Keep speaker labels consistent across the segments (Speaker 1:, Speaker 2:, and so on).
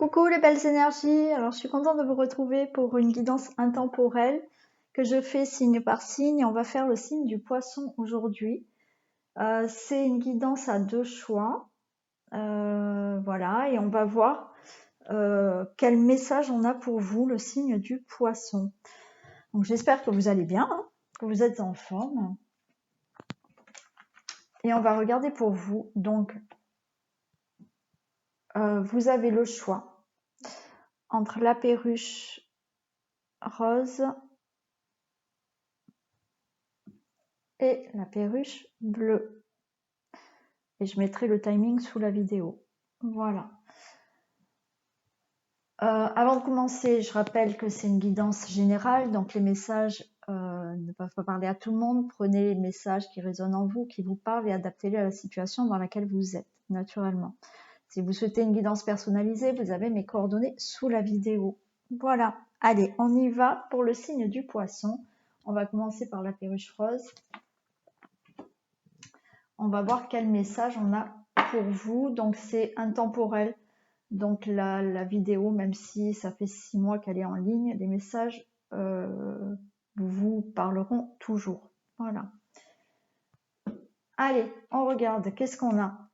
Speaker 1: Coucou les belles énergies, alors je suis contente de vous retrouver pour une guidance intemporelle que je fais signe par signe. On va faire le signe du poisson aujourd'hui. C'est une guidance à 2 choix, voilà, et on va voir quel message on a pour vous, le signe du poisson. Donc j'espère que vous allez bien, hein, que vous êtes en forme. Et on va regarder pour vous. Donc vous avez le choix entre la perruche rose et la perruche bleue. Et je mettrai le timing sous la vidéo. Voilà. Avant de commencer, je rappelle que c'est une guidance générale, donc les messages ne peuvent pas parler à tout le monde. Prenez les messages qui résonnent en vous, qui vous parlent et adaptez-les à la situation dans laquelle vous êtes, naturellement. Si vous souhaitez une guidance personnalisée, vous avez mes coordonnées sous la vidéo. Voilà. Allez, on y va pour le signe du poisson. On va commencer par la perruche rose. On va voir quel message on a pour vous. Donc c'est intemporel. Donc la vidéo, même si ça fait 6 mois qu'elle est en ligne, les messages vous parleront toujours. Voilà. Allez, on regarde. Qu'est-ce qu'on a?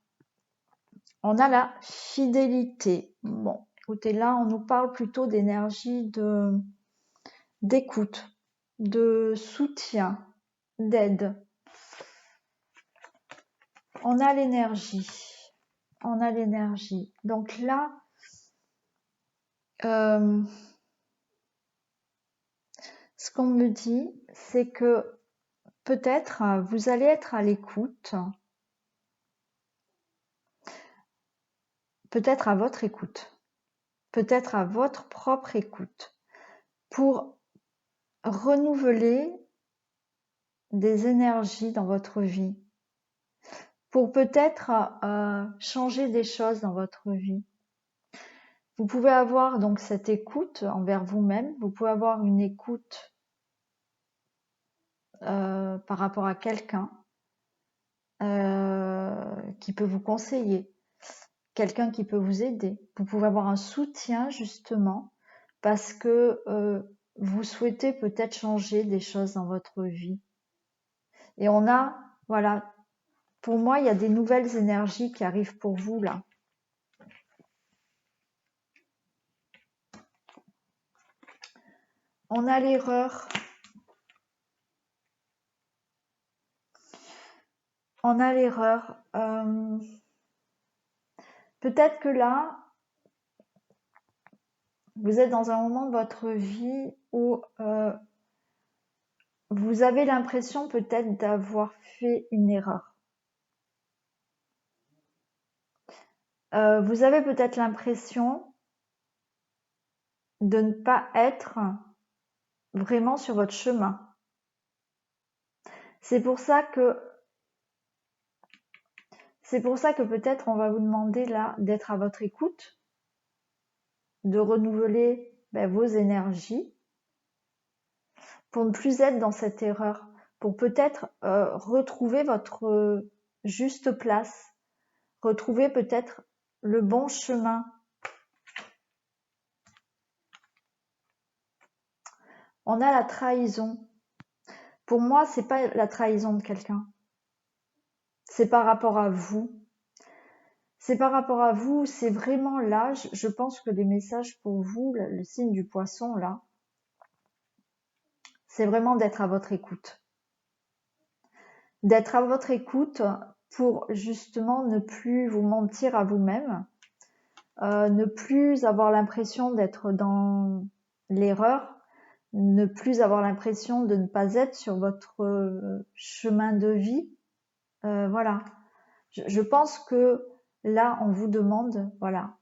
Speaker 1: On a la fidélité. Bon, écoutez, là, on nous parle plutôt d'énergie d'écoute, de soutien, d'aide. On a l'énergie. On a l'énergie. Donc là, ce qu'on me dit, c'est que peut-être vous allez être à l'écoute, peut-être à votre écoute, peut-être à votre propre écoute, pour renouveler des énergies dans votre vie, pour peut-être changer des choses dans votre vie. Vous pouvez avoir donc cette écoute envers vous-même, vous pouvez avoir une écoute par rapport à quelqu'un qui peut vous conseiller, quelqu'un qui peut vous aider. Vous pouvez avoir un soutien justement parce que vous souhaitez peut-être changer des choses dans votre vie. Et on a, voilà, pour moi, il y a des nouvelles énergies qui arrivent pour vous là. On a l'erreur. On a l'erreur. Peut-être que là, vous êtes dans un moment de votre vie où vous avez l'impression peut-être d'avoir fait une erreur. Vous avez peut-être l'impression de ne pas être vraiment sur votre chemin. C'est pour ça que peut-être on va vous demander là d'être à votre écoute, de renouveler vos énergies pour ne plus être dans cette erreur, pour peut-être retrouver votre juste place, retrouver peut-être le bon chemin. On a la trahison. Pour moi, c'est pas la trahison de quelqu'un. C'est par rapport à vous. C'est par rapport à vous, c'est vraiment là, je pense que les messages pour vous, le signe du poisson là, c'est vraiment d'être à votre écoute. D'être à votre écoute pour justement ne plus vous mentir à vous-même, ne plus avoir l'impression d'être dans l'erreur, ne plus avoir l'impression de ne pas être sur votre chemin de vie. Voilà. Je pense que là, on vous demande, voilà,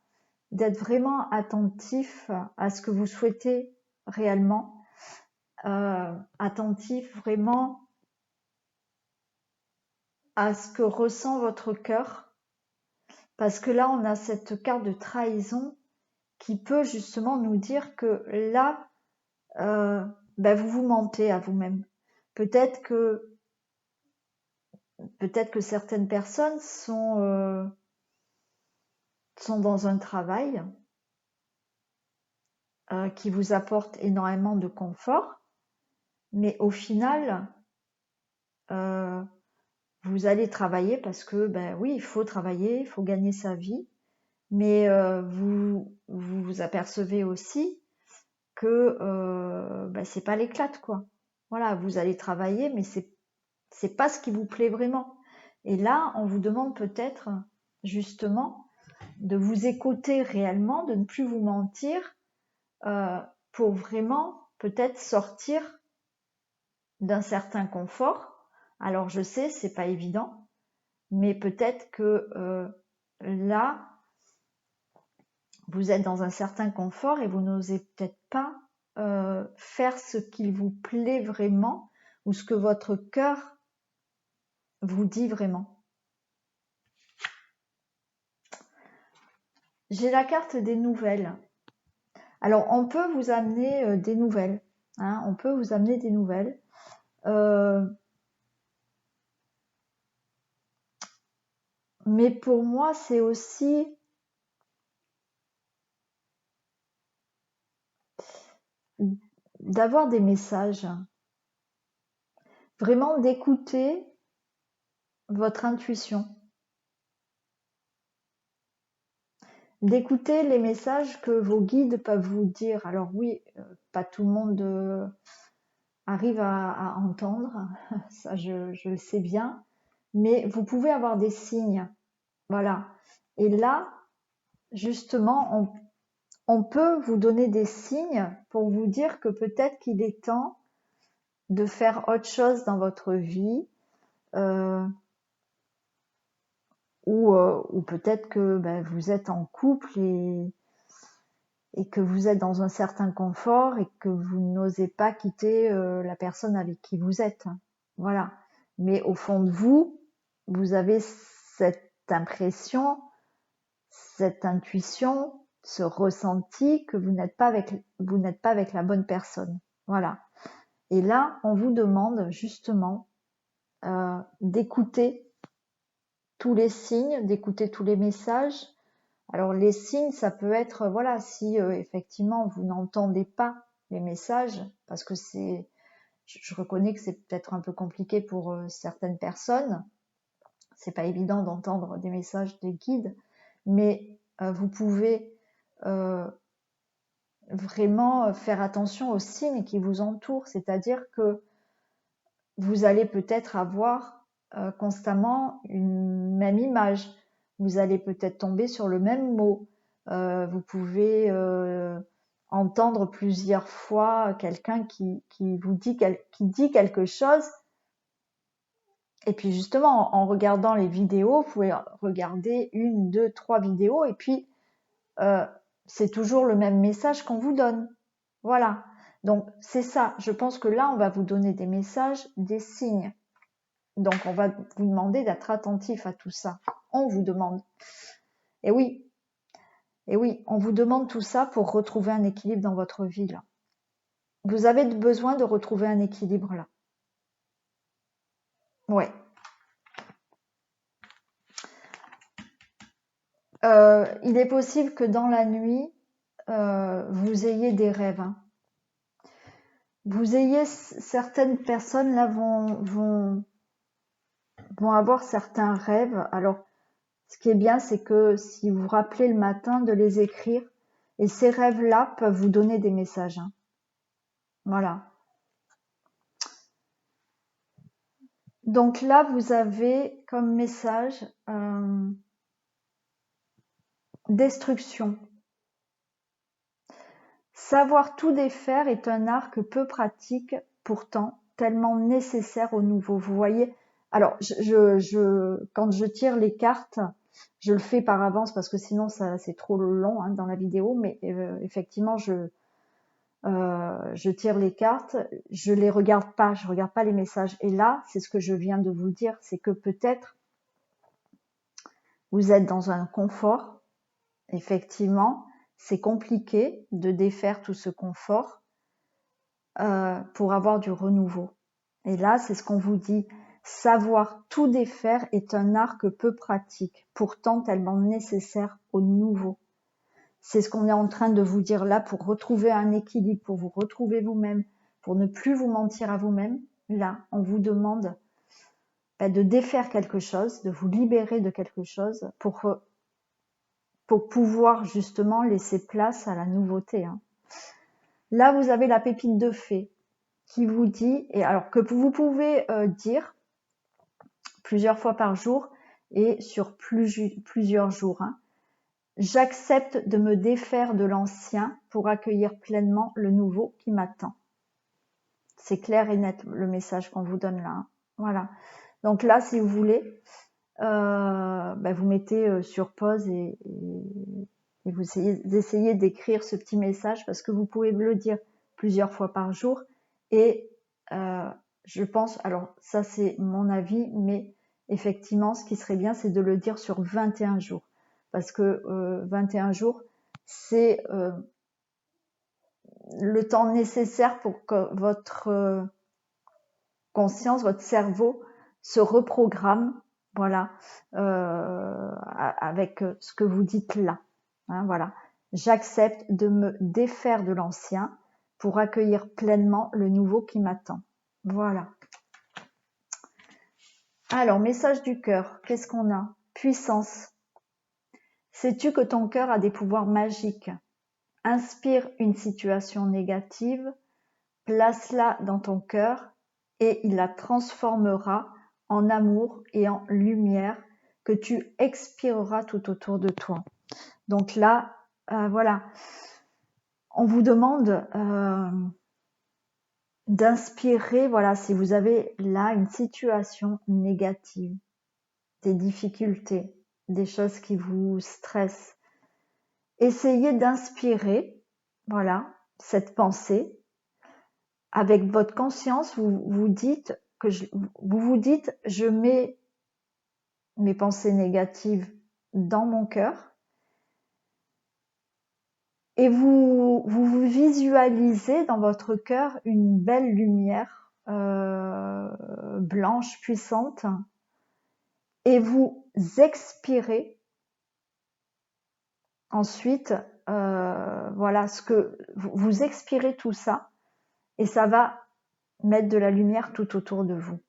Speaker 1: d'être vraiment attentif à ce que vous souhaitez réellement, attentif vraiment à ce que ressent votre cœur, parce que là, on a cette carte de trahison qui peut justement nous dire que là, vous vous mentez à vous-même. Peut-être que certaines personnes sont dans un travail qui vous apporte énormément de confort, mais au final, vous allez travailler parce que, ben oui, il faut travailler, il faut gagner sa vie, mais vous apercevez aussi que ben, c'est pas l'éclate, quoi. Voilà, vous allez travailler, mais c'est pas ce qui vous plaît vraiment. Et là, on vous demande peut-être justement de vous écouter réellement, de ne plus vous mentir, pour vraiment peut-être sortir d'un certain confort. Alors je sais, c'est pas évident, mais peut-être que là, vous êtes dans un certain confort et vous n'osez peut-être pas faire ce qu'il vous plaît vraiment ou ce que votre cœur vous dit vraiment. J'ai la carte des nouvelles. Alors, on peut vous amener des nouvelles. Hein, on peut vous amener des nouvelles. Mais pour moi, c'est aussi d'avoir des messages. Vraiment d'écouter votre intuition. D'écouter les messages que vos guides peuvent vous dire. Alors oui, pas tout le monde arrive à entendre, ça je le sais bien, mais vous pouvez avoir des signes. Voilà. Et là, justement, on peut vous donner des signes pour vous dire que peut-être qu'il est temps de faire autre chose dans votre vie, euh, ou peut-être que ben, vous êtes en couple et que vous êtes dans un certain confort et que vous n'osez pas quitter la personne avec qui vous êtes. Voilà. Mais au fond de vous, vous avez cette impression, cette intuition, ce ressenti que vous n'êtes pas avec la bonne personne. Voilà. Et là, on vous demande justement d'écouter tous les signes, d'écouter tous les messages. Alors les signes, ça peut être, voilà, si effectivement vous n'entendez pas les messages, parce que je reconnais que c'est peut-être un peu compliqué pour certaines personnes, c'est pas évident d'entendre des messages des guides, mais vous pouvez vraiment faire attention aux signes qui vous entourent, c'est-à-dire que vous allez peut-être avoir constamment une même image, vous allez peut-être tomber sur le même mot, vous pouvez entendre plusieurs fois quelqu'un qui vous dit qui dit quelque chose. Et puis justement, en regardant les vidéos, vous pouvez regarder 1, 2, 3 vidéos et puis c'est toujours le même message qu'on vous donne. Voilà. Donc c'est ça. Je pense que là, on va vous donner des messages, des signes. Donc on va vous demander d'être attentif à tout ça. On vous demande. Et oui, on vous demande tout ça pour retrouver un équilibre dans votre vie là. Vous avez besoin de retrouver un équilibre là. Ouais. Il est possible que dans la nuit, vous ayez des rêves. Hein. Vous ayez certaines personnes là vont avoir certains rêves. Alors, ce qui est bien, c'est que si vous vous rappelez le matin de les écrire, et ces rêves-là peuvent vous donner des messages. Hein. Voilà. Donc là, vous avez comme message destruction. Savoir tout défaire est un art que peu pratique, pourtant tellement nécessaire au nouveau. Vous voyez, alors quand je tire les cartes, je le fais par avance parce que sinon c'est trop long hein, dans la vidéo, mais effectivement je tire les cartes, je les regarde pas, je regarde pas les messages. Et là, c'est ce que je viens de vous dire, c'est que peut-être vous êtes dans un confort, effectivement, c'est compliqué de défaire tout ce confort pour avoir du renouveau. Et là, c'est ce qu'on vous dit. Savoir tout défaire est un art que peu pratique, pourtant tellement nécessaire au nouveau. c'est ce qu'on est en train de vous dire là pour retrouver un équilibre, pour vous retrouver vous-même, pour ne plus vous mentir à vous-même. Là, on vous demande de défaire quelque chose, de vous libérer de quelque chose pour pouvoir justement laisser place à la nouveauté. Hein. Là, vous avez la pépite de fée qui vous dit, et alors que vous pouvez dire plusieurs fois par jour et sur plusieurs jours. Hein. J'accepte de me défaire de l'ancien pour accueillir pleinement le nouveau qui m'attend. C'est clair et net le message qu'on vous donne là. Hein. Voilà. Donc là, si vous voulez, vous mettez sur pause et vous essayez d'écrire ce petit message parce que vous pouvez le dire plusieurs fois par jour. Et je pense, alors ça c'est mon avis, mais effectivement, ce qui serait bien, c'est de le dire sur 21 jours. Parce que 21 jours, c'est le temps nécessaire pour que votre conscience, votre cerveau se reprogramme, voilà, avec ce que vous dites là. Hein, voilà. J'accepte de me défaire de l'ancien pour accueillir pleinement le nouveau qui m'attend. Voilà. Alors, message du cœur, qu'est-ce qu'on a? Puissance. Sais-tu que ton cœur a des pouvoirs magiques? Inspire une situation négative, place-la dans ton cœur et il la transformera en amour et en lumière que tu expireras tout autour de toi. Donc là, voilà, on vous demande d'inspirer, voilà, si vous avez là une situation négative, des difficultés, des choses qui vous stressent, essayez d'inspirer, voilà, cette pensée. Avec votre conscience, vous vous dites, je mets mes pensées négatives dans mon cœur et vous visualisez dans votre cœur une belle lumière blanche, puissante et vous expirez ensuite, voilà, ce que vous expirez tout ça et ça va mettre de la lumière tout autour de vous.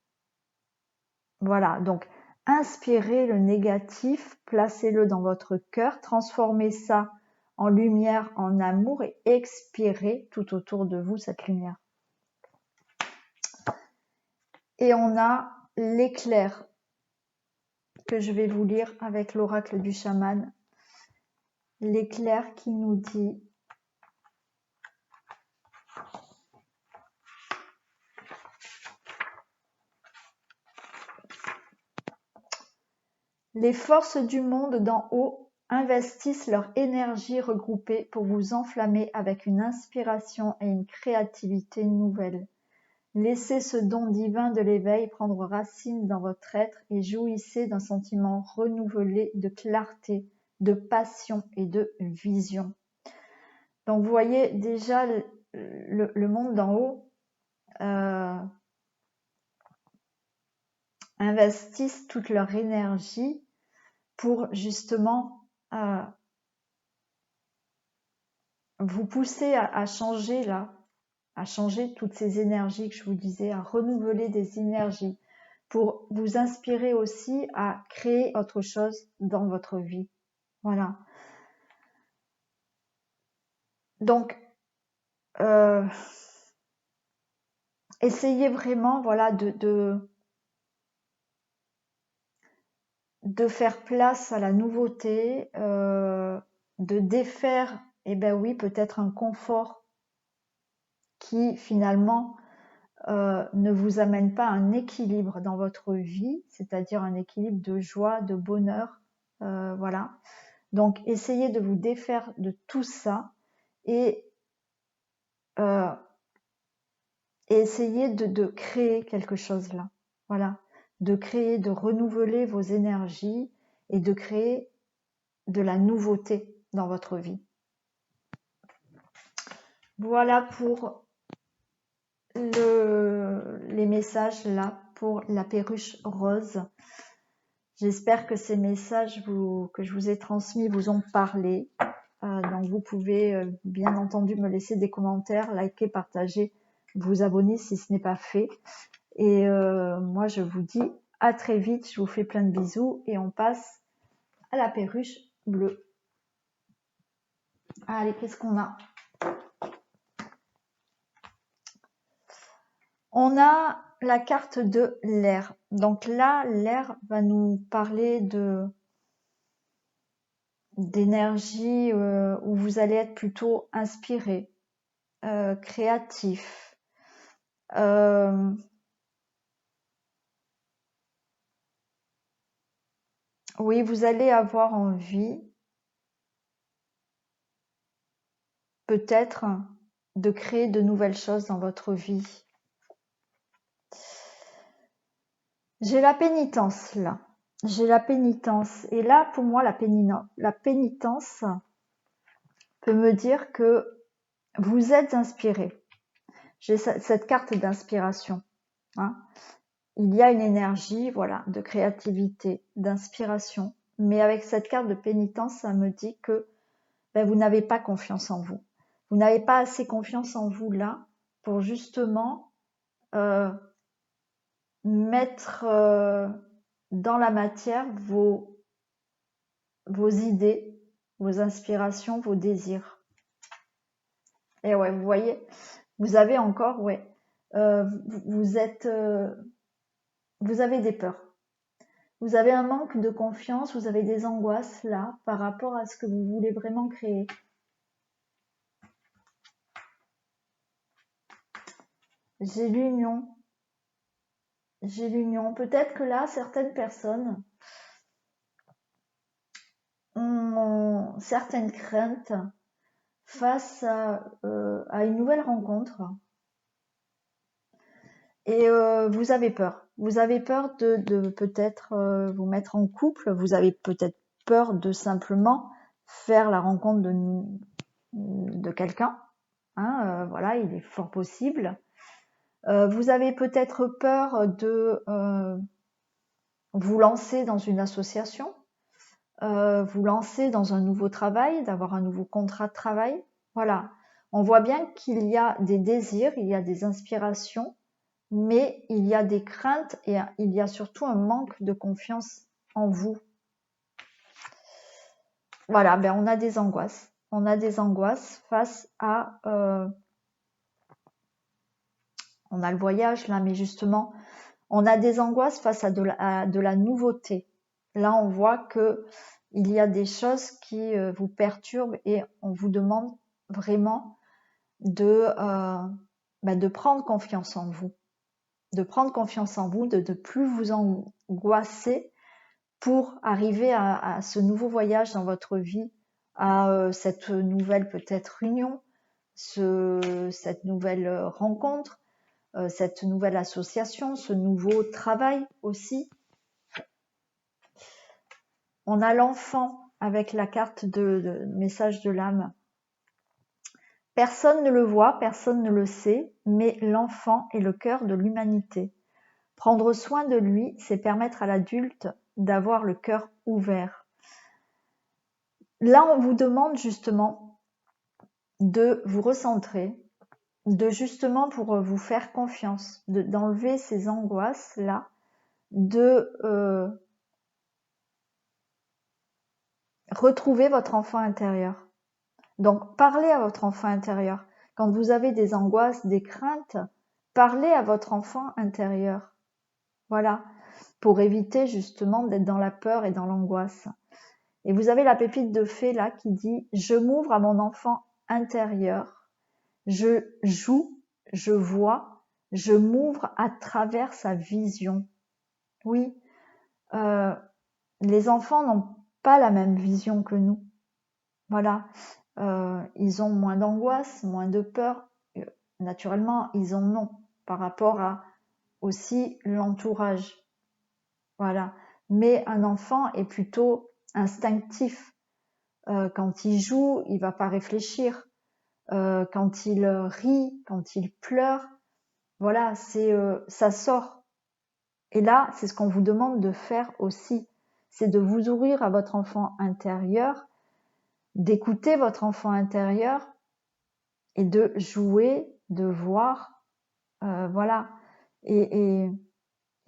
Speaker 1: Voilà, donc inspirez le négatif, placez-le dans votre cœur, transformez ça en lumière, en amour et expirez tout autour de vous cette lumière. Et on a l'éclair que je vais vous lire avec l'oracle du chaman. L'éclair qui nous dit: les forces du monde d'en haut investissent leur énergie regroupée pour vous enflammer avec une inspiration et une créativité nouvelles. Laissez ce don divin de l'éveil prendre racine dans votre être et jouissez d'un sentiment renouvelé de clarté, de passion et de vision. Donc vous voyez déjà le monde d'en haut investissent toute leur énergie pour justement vous pousser à changer là, à changer toutes ces énergies que je vous disais, à renouveler des énergies pour vous inspirer aussi à créer autre chose dans votre vie. Voilà. Donc, essayez vraiment, voilà, de faire place à la nouveauté, de défaire, oui, peut-être un confort qui finalement ne vous amène pas un équilibre dans votre vie, c'est-à-dire un équilibre de joie, de bonheur, voilà. Donc, essayez de vous défaire de tout ça et essayez de créer quelque chose là, voilà, de créer, de renouveler vos énergies et de créer de la nouveauté dans votre vie. Voilà pour les messages là pour la perruche rose. J'espère que ces messages que je vous ai transmis vous ont parlé. Donc vous pouvez bien entendu me laisser des commentaires, liker, partager, vous abonner si ce n'est pas fait. Et moi je vous dis à très vite, je vous fais plein de bisous et on passe à la perruche bleue. Allez, qu'est-ce qu'on a? On a la carte de l'air. Donc là, l'air va nous parler d'énergie où vous allez être plutôt inspiré, créatif. Oui, vous allez avoir envie peut-être de créer de nouvelles choses dans votre vie. J'ai la pénitence là. J'ai la pénitence. Et là, pour moi, la pénitence peut me dire que vous êtes inspiré. J'ai cette carte d'inspiration. Hein. Il y a une énergie, voilà, de créativité, d'inspiration. Mais avec cette carte de pénitence, ça me dit que vous n'avez pas confiance en vous. Vous n'avez pas assez confiance en vous là pour justement mettre dans la matière vos idées, vos inspirations, vos désirs. Et ouais, vous voyez, vous avez encore, ouais, vous avez des peurs. Vous avez un manque de confiance, vous avez des angoisses là par rapport à ce que vous voulez vraiment créer. J'ai l'union. J'ai l'union. Peut-être que là, certaines personnes ont certaines craintes face à une nouvelle rencontre. Et vous avez peur. Vous avez peur de peut-être vous mettre en couple. Vous avez peut-être peur de simplement faire la rencontre de quelqu'un. Hein, voilà, il est fort possible. Vous avez peut-être peur de vous lancer dans une association, vous lancer dans un nouveau travail, d'avoir un nouveau contrat de travail. Voilà, on voit bien qu'il y a des désirs, il y a des inspirations, mais il y a des craintes et il y a surtout un manque de confiance en vous. Voilà, on a des angoisses. On a des angoisses face à... on a le voyage là, mais justement, on a des angoisses face à de la nouveauté. Là, on voit que il y a des choses qui vous perturbent et on vous demande vraiment de prendre confiance en vous. De prendre confiance en vous, de ne plus vous angoisser pour arriver à ce nouveau voyage dans votre vie, à cette nouvelle peut-être union, cette nouvelle rencontre, cette nouvelle association, ce nouveau travail aussi. On a l'enfant avec la carte de message de l'âme. Personne ne le voit, personne ne le sait, mais l'enfant est le cœur de l'humanité. Prendre soin de lui, c'est permettre à l'adulte d'avoir le cœur ouvert. Là, on vous demande justement de vous recentrer, de justement pour vous faire confiance, d'enlever ces angoisses-là, de retrouver votre enfant intérieur. Donc, parlez à votre enfant intérieur. Quand vous avez des angoisses, des craintes, parlez à votre enfant intérieur. Voilà, pour éviter justement d'être dans la peur et dans l'angoisse. Et vous avez la pépite de fée là qui dit « Je m'ouvre à mon enfant intérieur, je joue, je vois, je m'ouvre à travers sa vision. » Oui, les enfants n'ont pas la même vision que nous. Voilà, ils ont moins d'angoisse, moins de peur. Naturellement, ils en ont par rapport à aussi l'entourage. Voilà. Mais un enfant est plutôt instinctif. Quand il joue, il va pas réfléchir. Quand il rit, quand il pleure, voilà, ça sort. Et là, c'est ce qu'on vous demande de faire aussi. C'est de vous ouvrir à votre enfant intérieur, d'écouter votre enfant intérieur et de jouer, de voir, voilà, et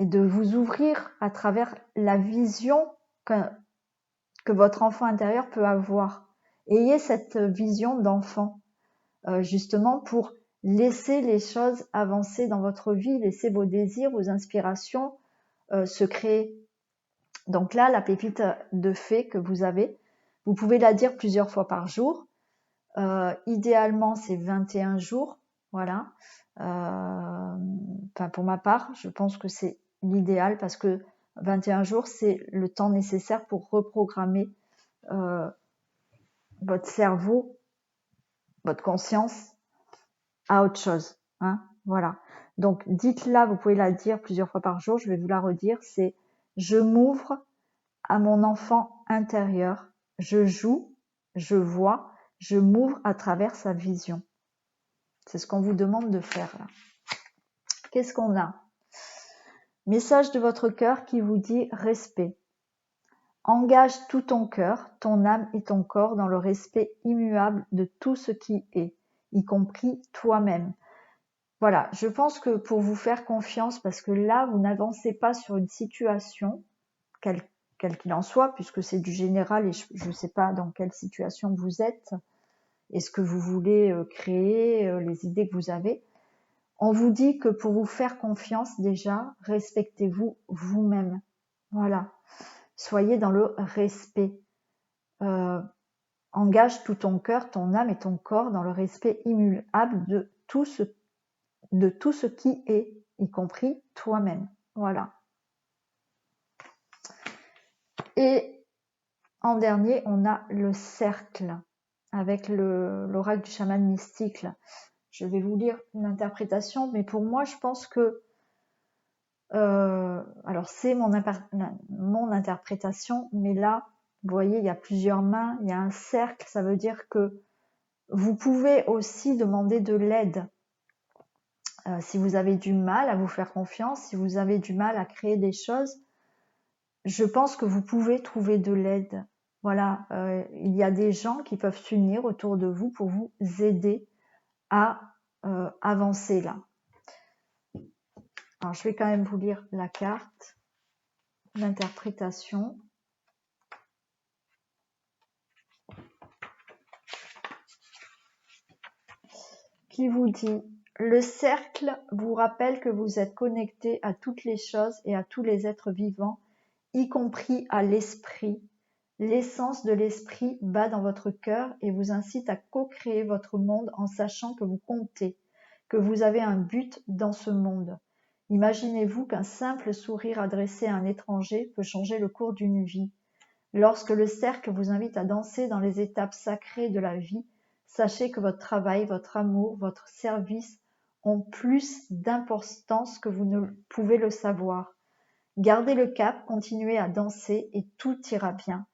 Speaker 1: de vous ouvrir à travers la vision que votre enfant intérieur peut avoir. Ayez cette vision d'enfant, justement pour laisser les choses avancer dans votre vie, laisser vos désirs, vos inspirations se créer. Donc là, la pépite de fée que vous avez, vous pouvez la dire plusieurs fois par jour. Idéalement, c'est 21 jours. Voilà. Enfin, pour ma part, je pense que c'est l'idéal parce que 21 jours, c'est le temps nécessaire pour reprogrammer votre cerveau, votre conscience à autre chose. Hein, voilà. Donc, dites-la, vous pouvez la dire plusieurs fois par jour. Je vais vous la redire. C'est « Je m'ouvre à mon enfant intérieur. Je joue, je vois, je m'ouvre à travers sa vision. » C'est ce qu'on vous demande de faire là. Qu'est-ce qu'on a? Message de votre cœur qui vous dit respect. Engage tout ton cœur, ton âme et ton corps dans le respect immuable de tout ce qui est, y compris toi-même. Voilà, je pense que pour vous faire confiance, parce que là, vous n'avancez pas sur une situation, quelle qu'il en soit, puisque c'est du général et je ne sais pas dans quelle situation vous êtes et ce que vous voulez créer, les idées que vous avez. On vous dit que pour vous faire confiance, déjà, respectez-vous vous-même. Voilà. Soyez dans le respect. Engage tout ton cœur, ton âme et ton corps dans le respect immuable de tout ce qui est, y compris toi-même. Voilà. Et en dernier, on a le cercle avec l'oracle du chaman mystique. Je vais vous lire une interprétation, mais pour moi, je pense que alors c'est mon interprétation, mais là, vous voyez, il y a plusieurs mains, il y a un cercle, ça veut dire que vous pouvez aussi demander de l'aide. Si vous avez du mal à vous faire confiance, si vous avez du mal à créer des choses, je pense que vous pouvez trouver de l'aide. Voilà, il y a des gens qui peuvent s'unir autour de vous pour vous aider à avancer là. Alors, je vais quand même vous lire la carte, l'interprétation. Qui vous dit « Le cercle vous rappelle que vous êtes connecté à toutes les choses et à tous les êtres vivants, y compris à l'esprit. L'essence de l'esprit bat dans votre cœur et vous incite à co-créer votre monde en sachant que vous comptez, que vous avez un but dans ce monde. Imaginez-vous qu'un simple sourire adressé à un étranger peut changer le cours d'une vie. Lorsque le cercle vous invite à danser dans les étapes sacrées de la vie, sachez que votre travail, votre amour, votre service ont plus d'importance que vous ne pouvez le savoir. Gardez le cap, continuez à danser et tout ira bien. »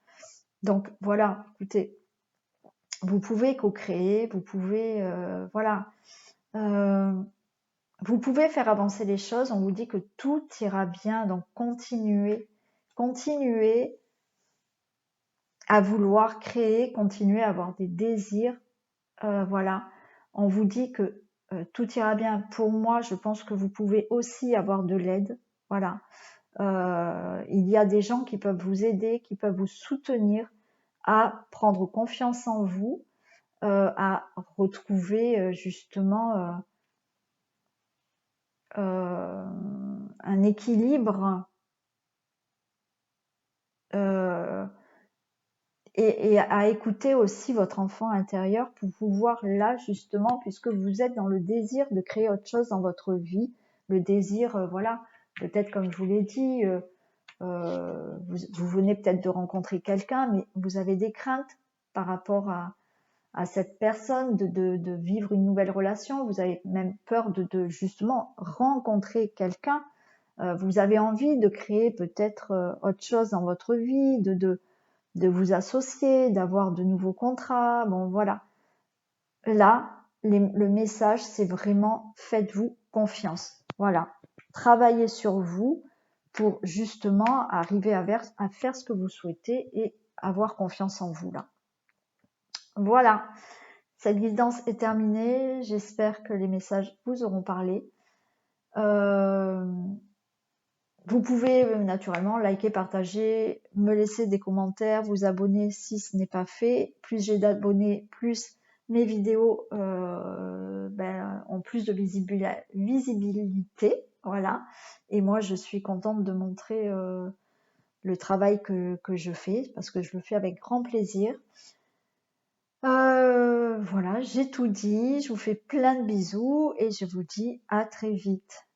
Speaker 1: Donc voilà, écoutez, vous pouvez co-créer, vous pouvez, vous pouvez faire avancer les choses. On vous dit que tout ira bien, donc continuez à vouloir créer, continuer à avoir des désirs. Voilà, on vous dit que tout ira bien. Pour moi, je pense que vous pouvez aussi avoir de l'aide. Voilà, il y a des gens qui peuvent vous aider, qui peuvent vous soutenir à prendre confiance en vous, à retrouver justement un équilibre et à écouter aussi votre enfant intérieur pour pouvoir là justement, puisque vous êtes dans le désir de créer autre chose dans votre vie, le désir, voilà, peut-être comme je vous l'ai dit, vous venez peut-être de rencontrer quelqu'un, mais vous avez des craintes par rapport à cette personne, de vivre une nouvelle relation, vous avez même peur de justement rencontrer quelqu'un, vous avez envie de créer peut-être autre chose dans votre vie, de vous associer, d'avoir de nouveaux contrats, bon voilà. Là, le message, c'est vraiment faites-vous confiance. Voilà, travaillez sur vous pour justement arriver à faire ce que vous souhaitez et avoir confiance en vous là. Voilà, cette guidance est terminée. J'espère que les messages vous auront parlé. Vous pouvez naturellement liker, partager, me laisser des commentaires, vous abonner si ce n'est pas fait. Plus j'ai d'abonnés, plus mes vidéos ont plus de visibilité. Voilà. Et moi, je suis contente de montrer le travail que je fais parce que je le fais avec grand plaisir. Voilà, j'ai tout dit. Je vous fais plein de bisous et je vous dis à très vite.